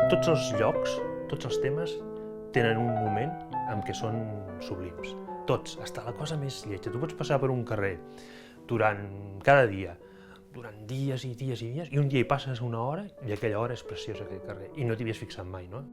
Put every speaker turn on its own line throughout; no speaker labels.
Tots els llocs, tots els temes, tenen un moment en què són sublims. Tots, fins a la cosa més lletja. Tu pots passar per un carrer cada dia, durant dies i dies i dies, i un dia hi passes una hora i aquella hora és preciosa, aquell carrer, i no t'hi havies fixat mai, no?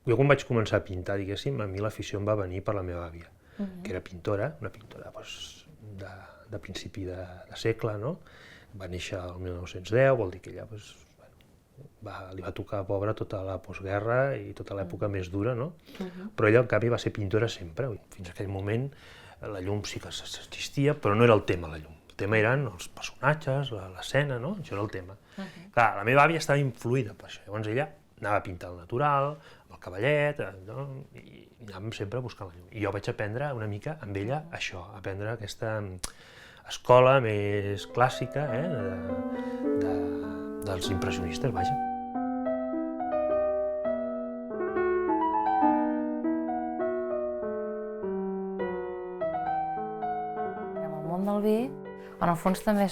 Jo quan vaig començar a pintar, diguéssim, a mi l'afició em va venir per la meva àvia, que era pintora, una pintora de principi de segle, no? Va néixer el 1910, vol dir que ella li va tocar, pobra, tota la postguerra i tota l'època més dura, no? Però ella, en canvi, va ser pintora sempre. Fins a aquell moment la llum sí que existia, però no era el tema, la llum. El tema eren els personatges, l'escena, no? Això era el tema. Clar, la meva àvia estava influïda per això, llavors ella anava a pintar el natural, amb el cavallet, i anàvem sempre buscant la llum. I jo vaig aprendre una mica amb ella això, aprendre aquesta escola més clàssica dels impressionistes, vaja.
El món del vi, en el fons també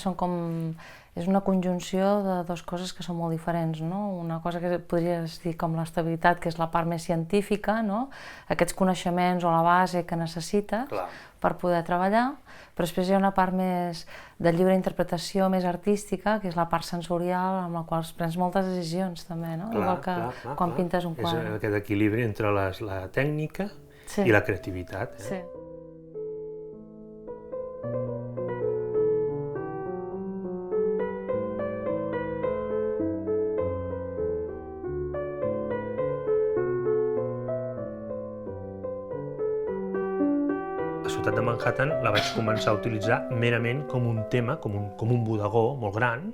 és una conjunció de dues coses que són molt diferents, no? Una cosa que podries dir com l'estabilitat, que és la part més científica, no? Aquests coneixements o la base que necessites per poder treballar, però després hi ha una part més de lliure interpretació, més artística, que és la part sensorial, amb la qual prens moltes decisions també, no? Igual que quan pintes un quadre.
És aquest equilibri entre la tècnica i la creativitat.
Sí.
La ciutat de Manhattan la vaig començar a utilitzar merament com un tema, com un bodegó molt gran,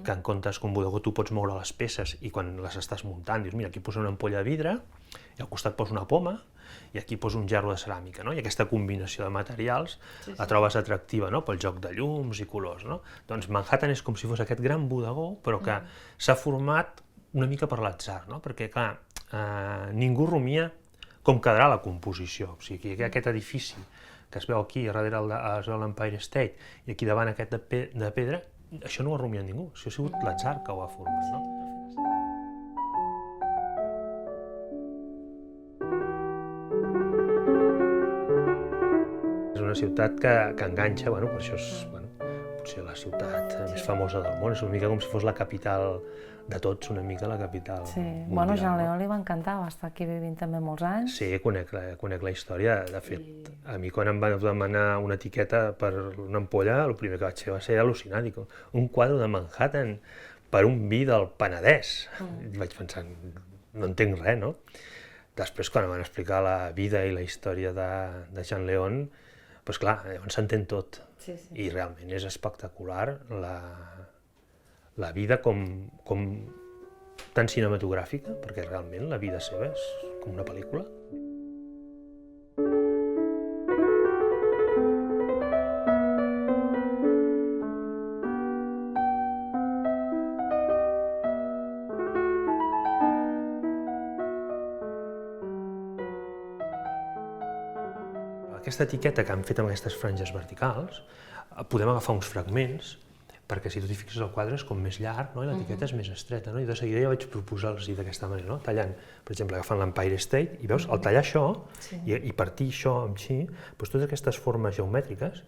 que en comptes que un bodegó tu pots moure les peces i quan les estàs muntant dius, mira, aquí poso una ampolla de vidre, i al costat poso una poma, i aquí poso un gerro de ceràmica, no? I aquesta combinació de materials la trobes atractiva, no? Pel joc de llums i colors, no? Doncs Manhattan és com si fos aquest gran bodegó, però que s'ha format una mica per l'atzar, no? Perquè, clar, ningú rumia com quedarà la composició. O sigui, aquest edifici que es veu aquí, darrere es veu l'Empire State, i aquí davant aquest de pedra, això no ho ha rumiat ningú, això ha sigut l'atzar que ho ha format, no? És una ciutat que enganxa, per això és potser la ciutat més famosa del món, és una mica com si fos la capital de tots, una mica la capital mundial.
Jean Leon li va encantar, va estar aquí vivint també molts anys.
Sí, conec la història. De fet, a mi quan em van demanar una etiqueta per una ampolla, el primer que vaig fer va ser al·lucinar. Dic, un quadre de Manhattan per un vi del Penedès. I vaig pensar, no entenc res, no? Després, quan em van explicar la vida i la història de Jean Leon, doncs clar, llavors s'entén tot. I realment és espectacular la vida com tan cinematogràfica, perquè realment la vida seva és com una pel·lícula. Aquesta etiqueta que han fet amb aquestes franges verticals, podem agafar uns fragments, perquè si tu t'hi fixes el quadre és com més llarg, i l'etiqueta és més estreta. I de seguida ja vaig proposar-los d'aquesta manera, tallant, per exemple, agafant l'Empire State, i veus, al tallar això i partir això amb així, totes aquestes formes geomètriques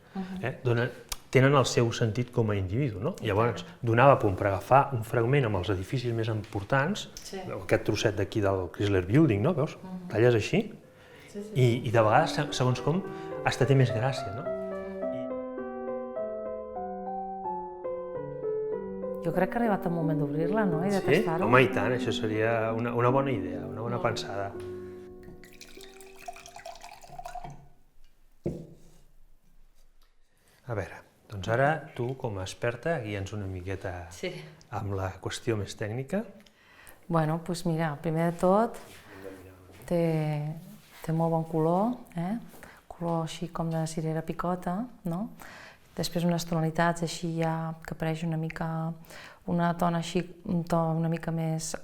tenen el seu sentit com a individu. Llavors, donava punt per agafar un fragment amb els edificis més importants, aquest trosset d'aquí del Chrysler Building, veus? Talles així, i de vegades, segons com, fins té més gràcia.
Jo crec que ha arribat el moment d'obrir-la, no? I de tastar-ho.
Sí? Home, i tant, això seria una bona idea, una bona pensada. A veure, doncs ara tu, com a experta, guia'ns una miqueta amb la qüestió més tècnica.
Bueno, doncs mira, primer de tot, té molt bon color, color així com de cirera picota, no? Després unes tonalitats així ja que apareix una mica, una tona així, un to una mica més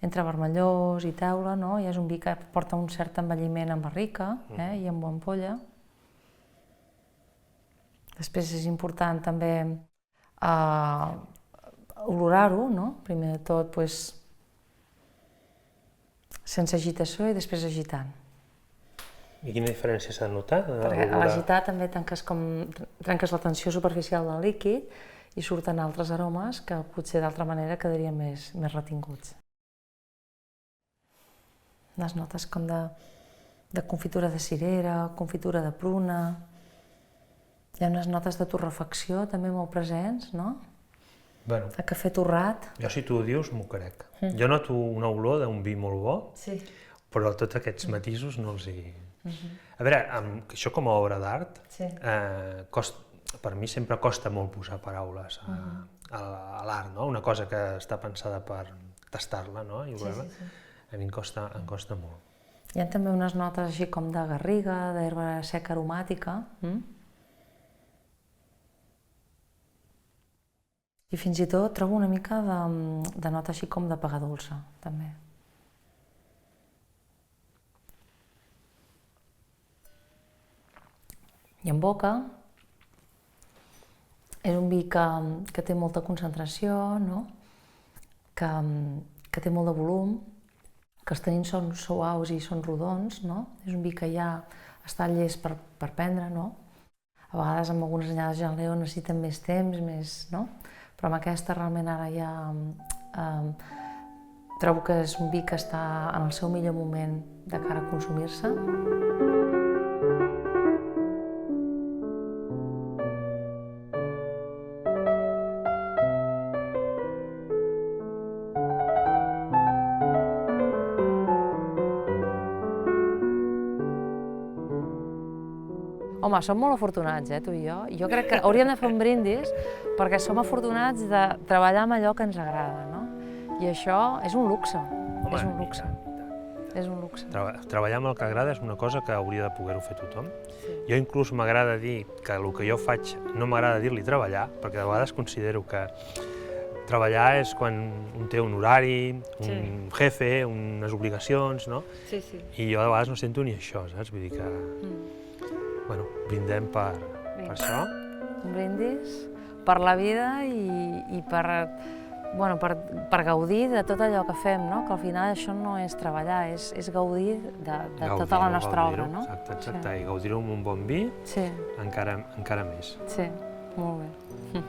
entre vermellós i teula, no? I és un vi que porta un cert envelliment en barrica i en ampolla. Després és important també olorar-ho, no? Primer de tot, sense agitació i després agitant.
I quina diferència s'ha notat?
Perquè a l'agitar també trenques la tensió superficial del líquid i surten altres aromes que potser d'altra manera quedarien més retinguts. Unes notes com de confitura de cirera, confitura de pruna. Hi ha unes notes de torrefacció també molt presents, no?
Bueno,
de cafè torrat.
jo si tu ho dius m'ho crec. Jo noto una olor d'un vi molt bo, però tots aquests matisos no els hi... A veure, això com a obra d'art, per mi sempre costa molt posar paraules a l'art, no? Una cosa que està pensada per tastar-la, no? I a mi em costa molt.
Hi ha també unes notes així com de garriga, d'herba seca aromàtica. I fins i tot trobo una mica de nota així com de pagadolça, també. I en boca és un vi que té molta concentració, no? Que té molt de volum, que els tanins són suaus i són rodons, no? És un vi que ja està llest per prendre, no? A vegades amb algunes anyades de Jean Léo necessiten més temps, no? Però amb aquesta realment ara ja trobo que és un vi que està en el seu millor moment de cara a consumir-se. Home, som molt afortunats, tu i jo. Jo crec que hauríem de fer un brindis perquè som afortunats de treballar amb allò que ens agrada, no? I això és un luxe, és un luxe. És un luxe.
Treballar amb el que agrada és una cosa que hauria de poder-ho fer tothom. Jo inclús m'agrada dir que el que jo faig no m'agrada dir-li treballar, perquè de vegades considero que treballar és quan un té un horari, un jefe, unes obligacions, no? I jo de vegades no sento ni això, saps? Vull dir que... Bueno, brindem per això.
Un brindis per la vida i per gaudir de tot allò que fem, no? Que al final això no és treballar, és gaudir de tota la nostra obra, no?
Exacte, i gaudir-ho amb un bon vi encara més.
Sí, molt bé.